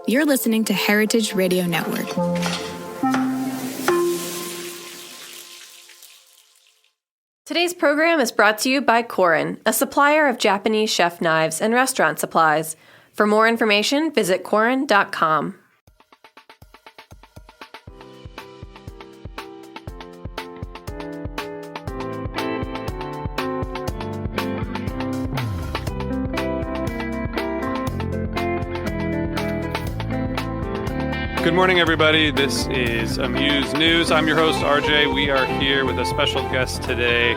You're listening to Heritage Radio Network. Today's program is brought to you by Korin, a supplier of Japanese chef knives and restaurant supplies. For more information, visit korin.com. Good morning, everybody. This is Amuse News. I'm your host, RJ. We are here with a special guest today,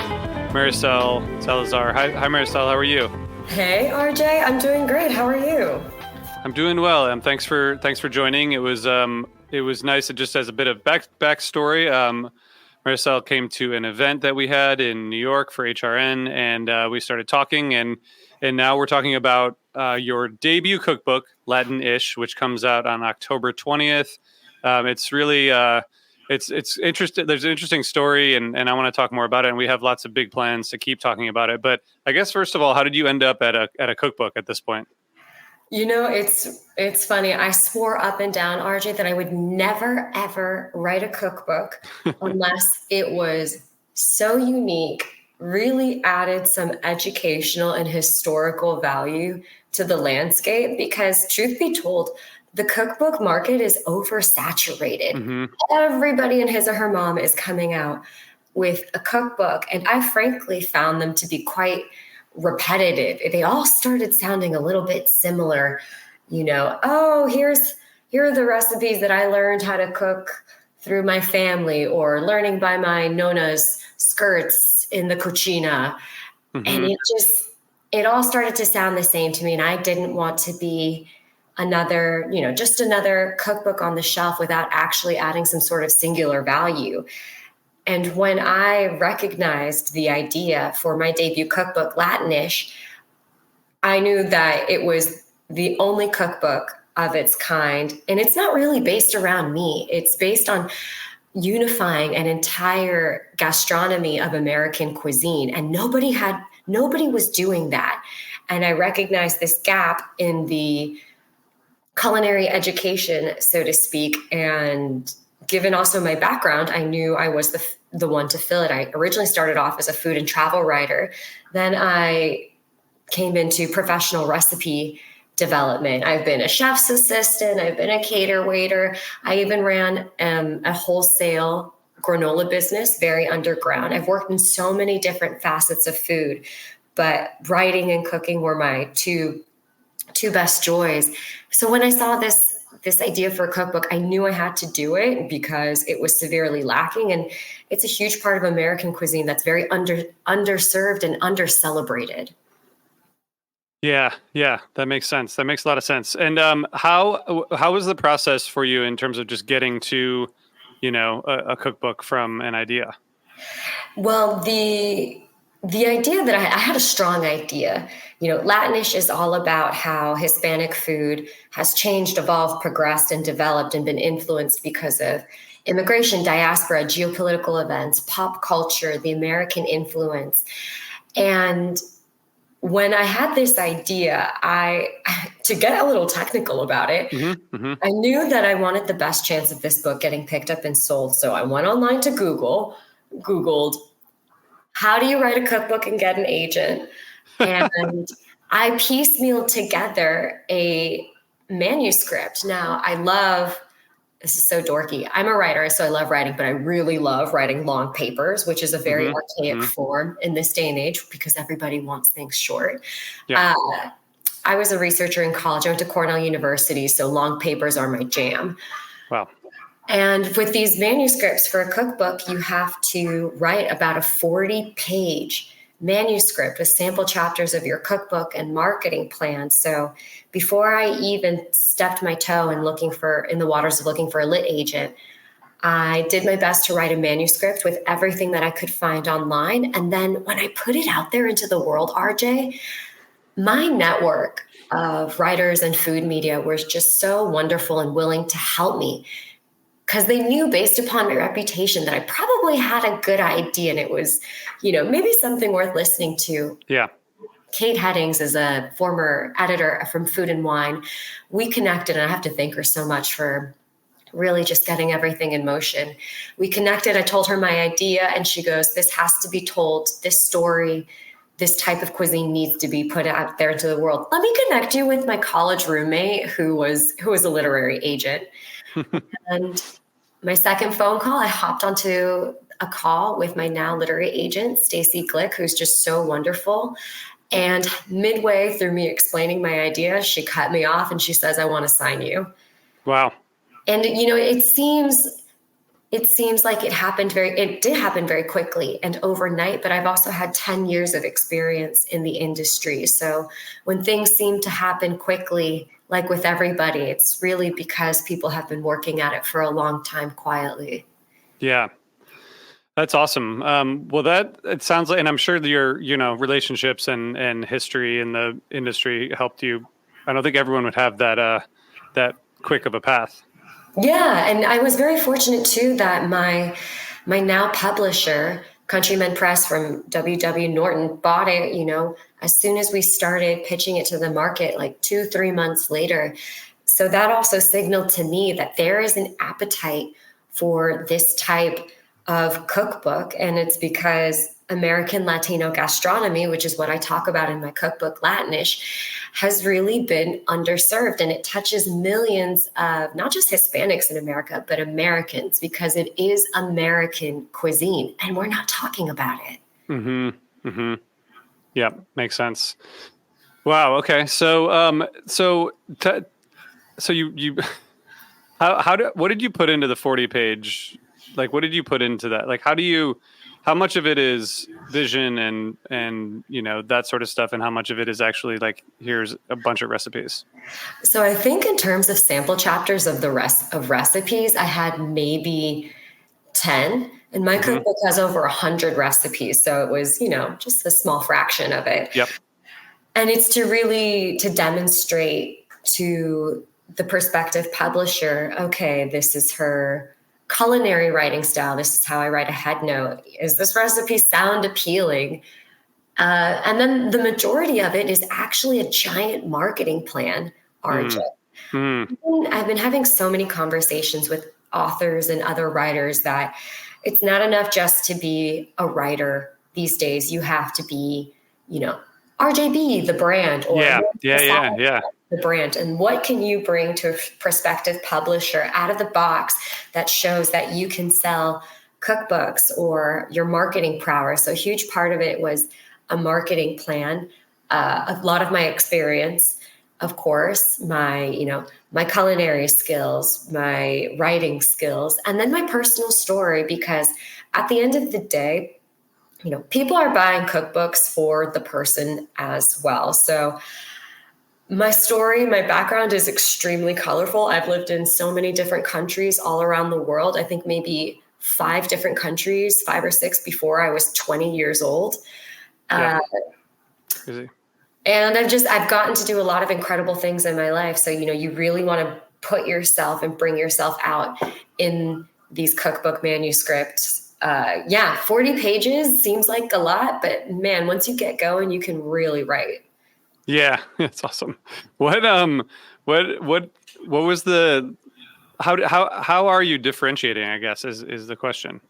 Marisel Salazar. Hi, Marisel. How are you? Hey, RJ. I'm doing great. How are you? I'm doing well. Thanks for joining. It was nice. Just as a bit of backstory, Marisel came to an event that we had in New York for HRN, and we started talking. And now we're talking about your debut cookbook, Latin-ish, which comes out on October 20th. It's really it's interesting. There's an interesting story, and I want to talk more about it. And we have lots of big plans to keep talking about it. But I guess first of all, how did you end up at a cookbook at this point? You know, it's funny. I swore up and down, RJ, that I would never, ever write a cookbook unless it was so unique, really added some educational and historical value to the landscape. Because truth be told, the cookbook market is oversaturated. Mm-hmm. Everybody and his or her mom is coming out with a cookbook. And I frankly found them to be quite repetitive. They all started sounding a little bit similar. You know, here are the recipes that I learned how to cook through my family, or learning by my nona's skirts in the cucina. Mm-hmm. And it all started to sound the same to me. And I didn't want to be just another cookbook on the shelf without actually adding some sort of singular value. And when I recognized the idea for my debut cookbook, Latin-ish, I knew that it was the only cookbook of its kind. And it's not really based around me. It's based on unifying an entire gastronomy of American cuisine. And nobody was doing that. And I recognized this gap in the culinary education, so to speak. And given also my background, I knew I was the one to fill it. I originally started off as a food and travel writer. Then I came into professional recipe development. I've been a chef's assistant. I've been a cater waiter. I even ran a wholesale granola business, very underground. I've worked in so many different facets of food, but writing and cooking were my two best joys. So when I saw this idea for a cookbook, I knew I had to do it because it was severely lacking. And it's a huge part of American cuisine that's very underserved and under-celebrated. Yeah, that makes sense. That makes a lot of sense. And how was the process for you in terms of just getting to, a cookbook from an idea? Well, the idea that I had a strong idea. Latin-ish is all about how Hispanic food has changed, evolved, progressed, and developed and been influenced because of immigration, diaspora, geopolitical events, pop culture, the American influence. And when I had this idea, to get a little technical about it, I knew that I wanted the best chance of this book getting picked up and sold. So I went online to Googled, how do you write a cookbook and get an agent? And I piecemealed together a manuscript. Now, this is so dorky. I'm a writer, so I love writing, but I really love writing long papers, which is a very archaic form in this day and age because everybody wants things short. Yeah. I was a researcher in college. I went to Cornell University, so long papers are my jam. Wow. And with these manuscripts for a cookbook, you have to write about a 40-page manuscript with sample chapters of your cookbook and marketing plan. So before I even stepped my toe in the waters of looking for a lit agent, I did my best to write a manuscript with everything that I could find online. And then when I put it out there into the world, RJ, my network of writers and food media was just so wonderful and willing to help me, because they knew based upon my reputation that I probably had a good idea and it was, maybe something worth listening to. Yeah. Kate Headings is a former editor from Food and Wine. We connected, and I have to thank her so much for really just getting everything in motion. We connected. I told her my idea, and she goes, "This has to be told. This story, this type of cuisine needs to be put out there into the world. Let me connect you with my college roommate who was a literary agent." And my second phone call, I hopped onto a call with my now literary agent, Stacy Glick, who's just so wonderful. And midway through me explaining my idea, she cut me off and she says, "I want to sign you." Wow. And, it seems like it did happen very quickly and overnight, but I've also had 10 years of experience in the industry. So when things seem to happen quickly, like with everybody, it's really because people have been working at it for a long time quietly. Yeah. That's awesome. Well, it sounds like, and I'm sure that your, relationships and history in the industry helped you. I don't think everyone would have that quick of a path. Yeah. And I was very fortunate too that my now publisher, Countrymen Press from W.W. Norton, bought it, as soon as we started pitching it to the market, like 2-3 months later. So that also signaled to me that there is an appetite for this type of cookbook. And it's because American Latino gastronomy, which is what I talk about in my cookbook, Latinish, has really been underserved. And it touches millions of not just Hispanics in America, but Americans, because it is American cuisine. And we're not talking about it. Mm-hmm. Mm-hmm. Yeah, makes sense. Wow. Okay. So, you what did you put into the 40-page? Like, what did you put into that? Like, how much of it is vision and that sort of stuff, and how much of it is actually like, here's a bunch of recipes? So I think in terms of sample chapters of the rest of recipes, I had maybe 10, and my cookbook has over 100 recipes. So it was, just a small fraction of it. Yep. And it's to demonstrate to the prospective publisher, okay, this is her culinary writing style. This is how I write a head note. Is this recipe sound appealing? And then the majority of it is actually a giant marketing plan, RJ. I've been having so many conversations with authors and other writers that it's not enough just to be a writer these days. You have to be, RJB, the brand, or the brand. And what can you bring to a prospective publisher out of the box that shows that you can sell cookbooks or your marketing prowess? So a huge part of it was a marketing plan, a lot of my experience, of course, my culinary skills, my writing skills, and then my personal story, because at the end of the day, people are buying cookbooks for the person as well. So my story, my background is extremely colorful. I've lived in so many different countries all around the world. I think maybe 5 different countries, 5 or 6 before I was 20 years old. Crazy. And I've gotten to do a lot of incredible things in my life. So, you really want to put yourself and bring yourself out in these cookbook manuscripts. 40 pages seems like a lot, but man, once you get going, you can really write. Yeah, that's awesome. What was the, how are you differentiating, I guess, is the question.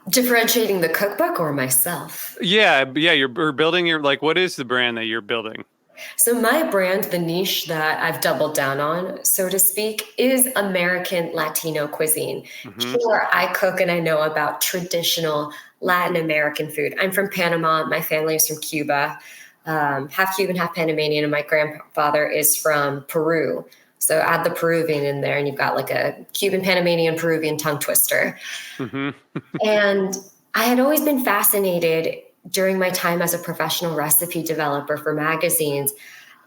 Differentiating the cookbook or myself? Yeah. You're building what is the brand that you're building? So my brand, the niche that I've doubled down on, so to speak, is American Latino cuisine. Sure, I cook and I know about traditional Latin American food. I'm from Panama. My family is from Cuba. Half Cuban, half Panamanian, and my grandfather is from Peru. So add the Peruvian in there, and you've got like a Cuban, Panamanian, Peruvian tongue twister. And I had always been fascinated during my time as a professional recipe developer for magazines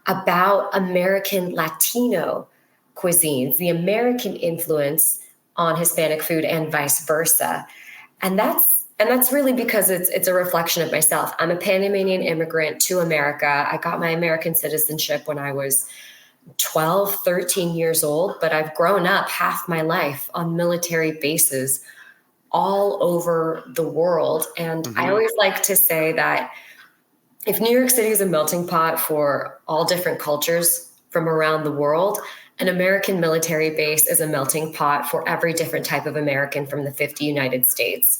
about American Latino cuisines, the American influence on Hispanic food and vice versa. And that's really because it's a reflection of myself. I'm a Panamanian immigrant to America. I got my American citizenship when I was 12, 13 years old, but I've grown up half my life on military bases all over the world. And I always like to say that if New York City is a melting pot for all different cultures from around the world, an American military base is a melting pot for every different type of American from the 50 United States.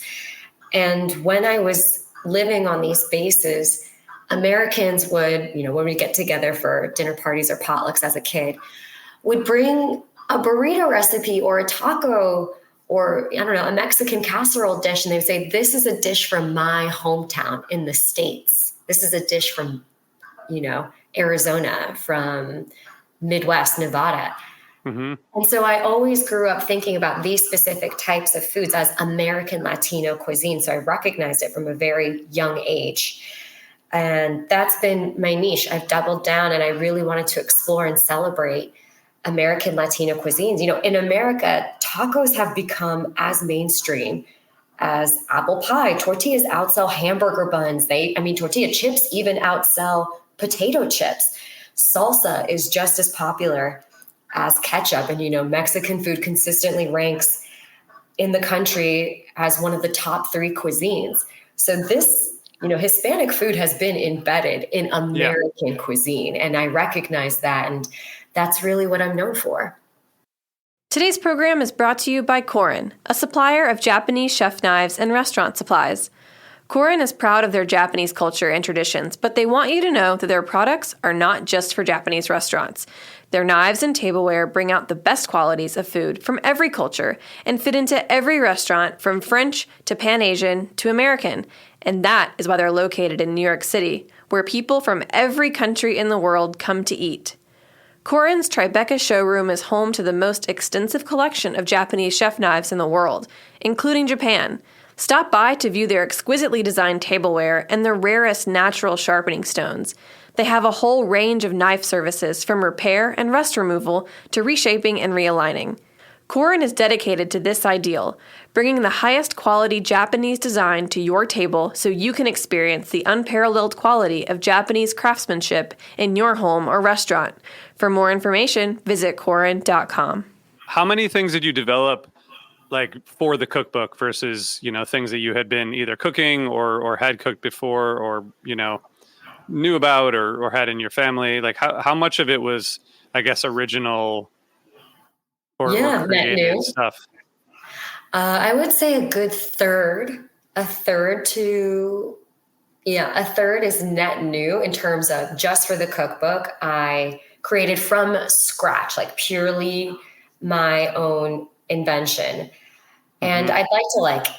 And when I was living on these bases, Americans would, when we get together for dinner parties or potlucks as a kid, would bring a burrito recipe or a taco or, I don't know, a Mexican casserole dish. And they would say, this is a dish from my hometown in the States. This is a dish from, Arizona, from Midwest, Nevada. Mm-hmm. And so I always grew up thinking about these specific types of foods as American Latino cuisine. So I recognized it from a very young age. And that's been my niche. I've doubled down and I really wanted to explore and celebrate American Latino cuisines. In America, tacos have become as mainstream as apple pie. Tortillas outsell hamburger buns. Tortilla chips even outsell potato chips. Salsa is just as popular as ketchup. And, Mexican food consistently ranks in the country as one of the top 3 cuisines. So this, Hispanic food has been embedded in American cuisine. And I recognize that. And that's really what I'm known for. Today's program is brought to you by Korin, a supplier of Japanese chef knives and restaurant supplies. Korin is proud of their Japanese culture and traditions, but they want you to know that their products are not just for Japanese restaurants. Their knives and tableware bring out the best qualities of food from every culture and fit into every restaurant from French to Pan-Asian to American. And that is why they're located in New York City, where people from every country in the world come to eat. Korin's Tribeca showroom is home to the most extensive collection of Japanese chef knives in the world, including Japan. Stop by to view their exquisitely designed tableware and the rarest natural sharpening stones. They have a whole range of knife services from repair and rust removal to reshaping and realigning. Korin is dedicated to this ideal, bringing the highest quality Japanese design to your table so you can experience the unparalleled quality of Japanese craftsmanship in your home or restaurant. For more information, visit Korin.com. How many things did you develop for the cookbook versus, things that you had been either cooking or had cooked before or, knew about or had in your family? How much of it was, I guess, original or created stuff? I would say a good third. A third is net new in terms of just for the cookbook. I created from scratch, purely my own invention. And I'd like to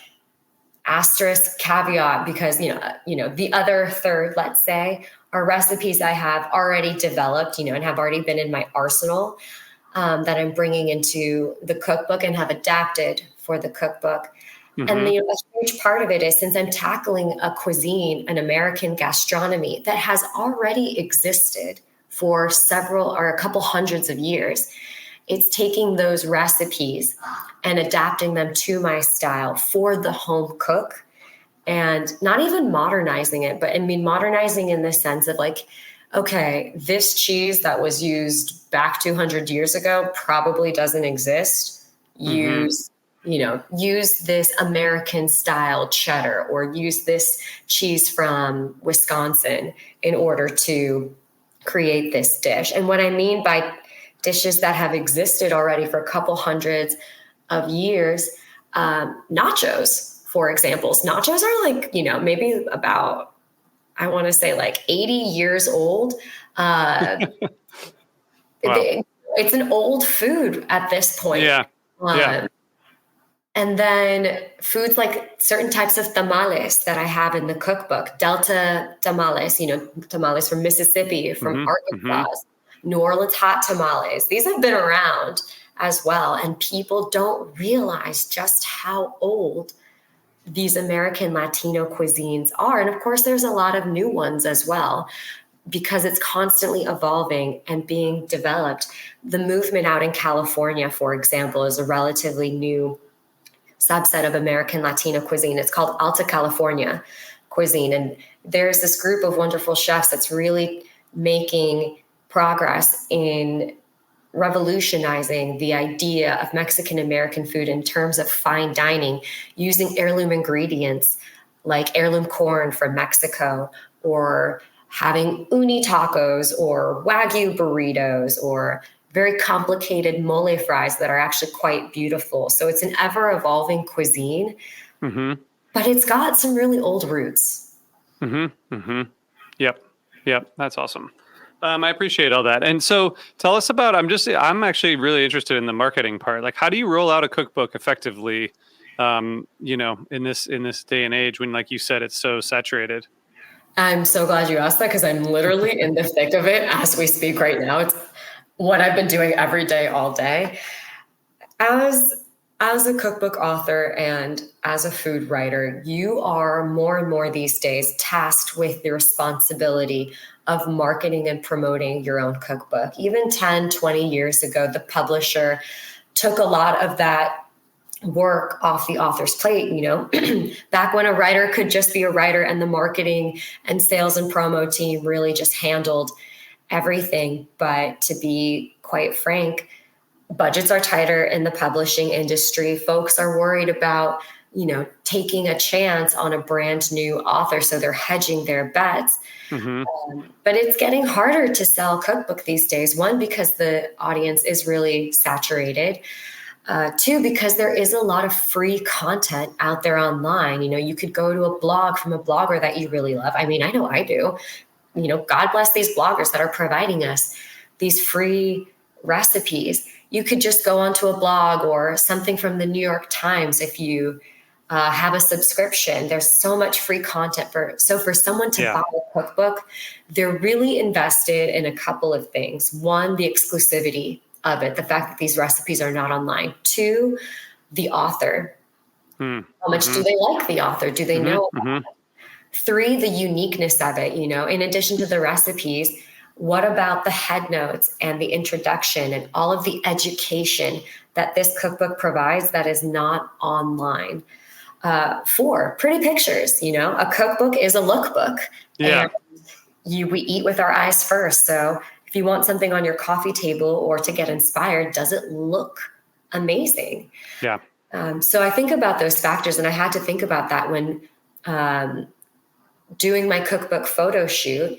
asterisk caveat because, the other third, let's say, are recipes I have already developed, and have already been in my arsenal that I'm bringing into the cookbook and have adapted for the cookbook. Mm-hmm. And a huge part of it is since I'm tackling a cuisine, an American gastronomy that has already existed for a couple hundreds of years, it's taking those recipes and adapting them to my style for the home cook and not even modernizing it, but modernizing in the sense of okay, this cheese that was used back 200 years ago probably doesn't exist. Use this American style cheddar or use this cheese from Wisconsin in order to create this dish. And what I mean by dishes that have existed already for a couple hundreds of years, nachos, for example. Nachos are maybe about, I want to say 80 years old. Wow. It's an old food at this point. Yeah. And then foods like certain types of tamales that I have in the cookbook, Delta tamales, tamales from Mississippi, from Arkansas, New Orleans hot tamales. These have been around as well. And people don't realize just how old these American Latino cuisines are. And of course, there's a lot of new ones as well, because it's constantly evolving and being developed. The movement out in California, for example, is a relatively new subset of American Latino cuisine. It's called Alta California cuisine. And there's this group of wonderful chefs that's really making progress in revolutionizing the idea of Mexican American food in terms of fine dining, using heirloom ingredients like heirloom corn from Mexico or having uni tacos or Wagyu burritos or very complicated mole fries that are actually quite beautiful. So it's an ever evolving cuisine, but it's got some really old roots. Yep. That's awesome. I appreciate all that. And so tell us about, I'm actually really interested in the marketing part. Like, how do you roll out a cookbook effectively, in this day and age when, like you said, it's so saturated? I'm so glad you asked that because I'm literally in the thick of it as we speak right now. It's what I've been doing every day, all day. As a cookbook author and as a food writer, you are more and more these days tasked with the responsibility of marketing and promoting your own cookbook. Even 10, 20 years ago, the publisher took a lot of that work off the author's plate, back when a writer could just be a writer and the marketing and sales and promo team really just handled everything. But to be quite frank, budgets are tighter in the publishing industry. Folks are worried about, taking a chance on a brand new author. So they're hedging their bets. But it's getting harder to sell cookbook these days. One, because the audience is really saturated. Two, because there is a lot of free content out there online. You could go to a blog from a blogger that you really love. I mean, I know I do. God bless these bloggers that are providing us these free recipes. You could just go onto a blog or something from the New York Times if you have a subscription. There's so much free content for someone to buy a cookbook, they're really invested in a couple of things. One, the exclusivity of it, the fact that these recipes are not online. Two, the author. How much do they like the author? Do they know about it? Three, the uniqueness of it. In addition to the recipes, what about the head notes and the introduction and all of the education that this cookbook provides that is not online? Four, pretty pictures. A cookbook is a lookbook. Yeah. And we eat with our eyes first. So if you want something on your coffee table or to get inspired, does it look amazing? Yeah. So I think about those factors, and I had to think about that when doing my cookbook photo shoot.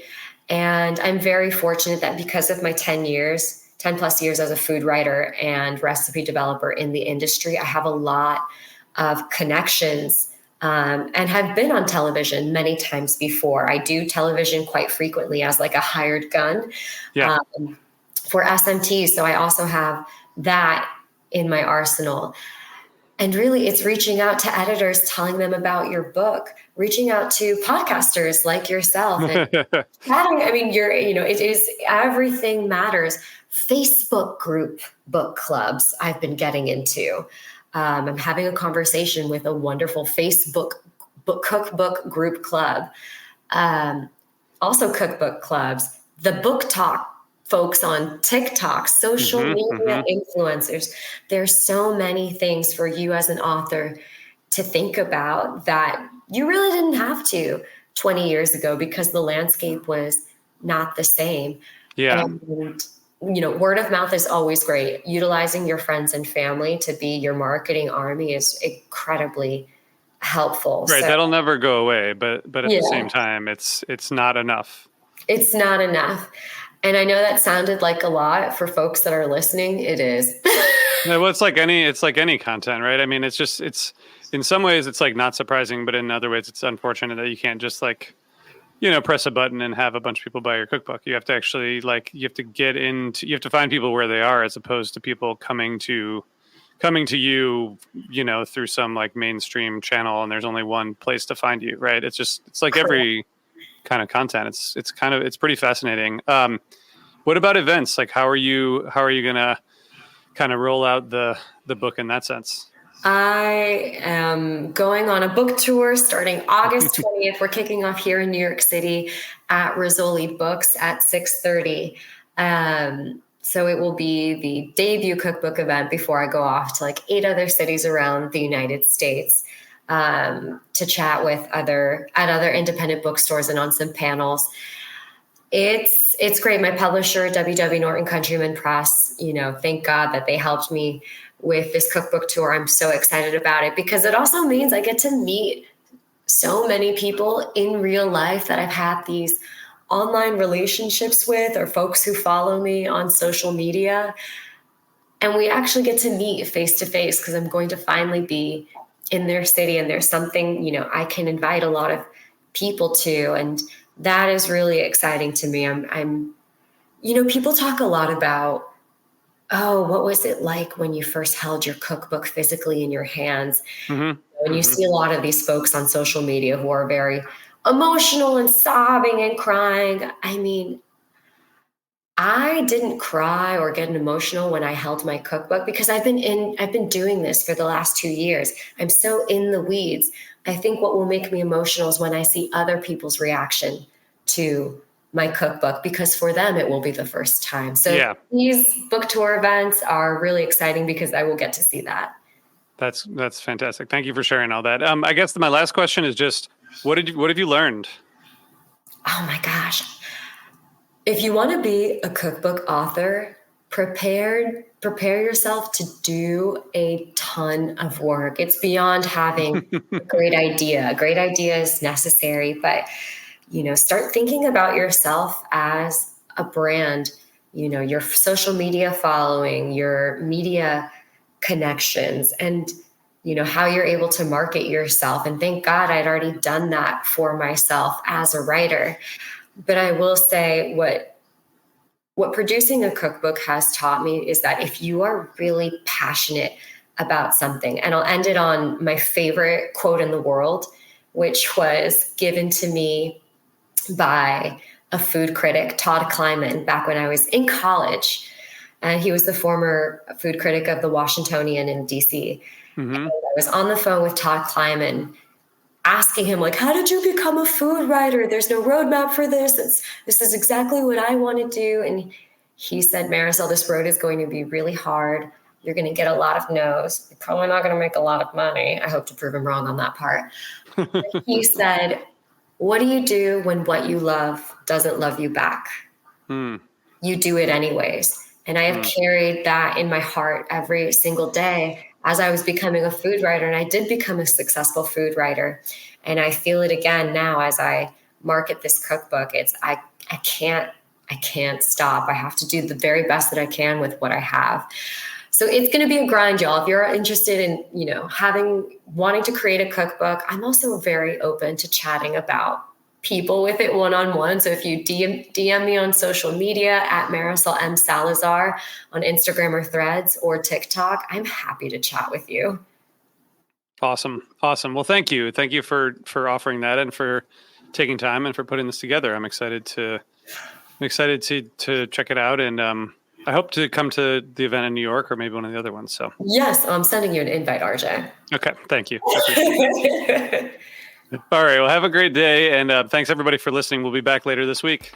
And I'm very fortunate that because of my 10 plus years as a food writer and recipe developer in the industry, I have a lot of connections and have been on television many times before. I do television quite frequently as like a hired gun for SMT. So I also have that in my arsenal. And really, it's reaching out to editors, telling them about your book, reaching out to podcasters like yourself. And it is, everything matters. Facebook group book clubs I've been getting into. I'm having a conversation with a wonderful Facebook cookbook group club. Also cookbook clubs, the book talk folks on TikTok, social media influencers. There's so many things for you as an author to think about that you really didn't have to 20 years ago because the landscape was not the same. Yeah. And, word of mouth is always great. Utilizing your friends and family to be your marketing army is incredibly helpful. Right. So, that'll never go away, but at the same time, it's not enough. It's not enough. And I know that sounded like a lot for folks that are listening. It is. Yeah, well, it's like any content, right? I mean, it's in some ways it's like not surprising, but in other ways it's unfortunate that you can't just press a button and have a bunch of people buy your cookbook. You have to actually you have to find people where they are as opposed to people coming to you, through some mainstream channel and there's only one place to find you, right? It's like every kind of content. It's pretty fascinating. What about events? Like how are you gonna kind of roll out the book in that sense? I am going on a book tour starting August 20th. We're kicking off here in New York City at Rizzoli Books at 6:30. So it will be the debut cookbook event before I go off to 8 other cities around the United States to chat with other independent bookstores and on some panels. It's great. My publisher, W.W. Norton Countryman Press, thank God that they helped me with this cookbook tour. I'm so excited about it because it also means I get to meet so many people in real life that I've had these online relationships with or folks who follow me on social media. And we actually get to meet face to face because I'm going to finally be in their city, and there's something, I can invite a lot of people to. And that is really exciting to me. I'm people talk a lot about, oh, what was it like when you first held your cookbook physically in your hands? Mm-hmm. And you see a lot of these folks on social media who are very emotional and sobbing and crying. I mean, I didn't cry or get emotional when I held my cookbook because I've been doing this for the last 2 years. I'm so in the weeds. I think what will make me emotional is when I see other people's reaction to my cookbook, because for them, it will be the first time. So These book tour events are really exciting because I will get to see that. That's fantastic. Thank you for sharing all that. I guess my last question is just, what have you learned? Oh my gosh. If you want to be a cookbook author, prepare yourself to do a ton of work. It's beyond having a great idea. A great idea is necessary, but start thinking about yourself as a brand, your social media following, your media connections, and how you're able to market yourself. And thank God I'd already done that for myself as a writer. But I will say what producing a cookbook has taught me is that if you are really passionate about something, and I'll end it on my favorite quote in the world, which was given to me by a food critic, Todd Kleiman, back when I was in college. And he was the former food critic of the Washingtonian in DC. Mm-hmm. And I was on the phone with Todd Kleiman asking him, how did you become a food writer? There's no roadmap for this. This is exactly what I want to do. And he said, Marisel, this road is going to be really hard. You're going to get a lot of no's. You're probably not going to make a lot of money. I hope to prove him wrong on that part. He said, what do you do when what you love doesn't love you back? You do it anyways. And I have carried that in my heart every single day as I was becoming a food writer. And I did become a successful food writer. And I feel it again now as I market this cookbook. I can't stop. I have to do the very best that I can with what I have. So it's going to be a grind, y'all. If you're interested in, wanting to create a cookbook, I'm also very open to chatting about people with it one-on-one. So if you DM me on social media at Marisel M. Salazar on Instagram or Threads or TikTok, I'm happy to chat with you. Awesome. Well, thank you. Thank you for offering that and for taking time and for putting this together. I'm excited to check it out. And I hope to come to the event in New York or maybe one of the other ones. So yes, I'm sending you an invite, RJ. Okay. Thank you. All right. Well, have a great day. And thanks everybody for listening. We'll be back later this week.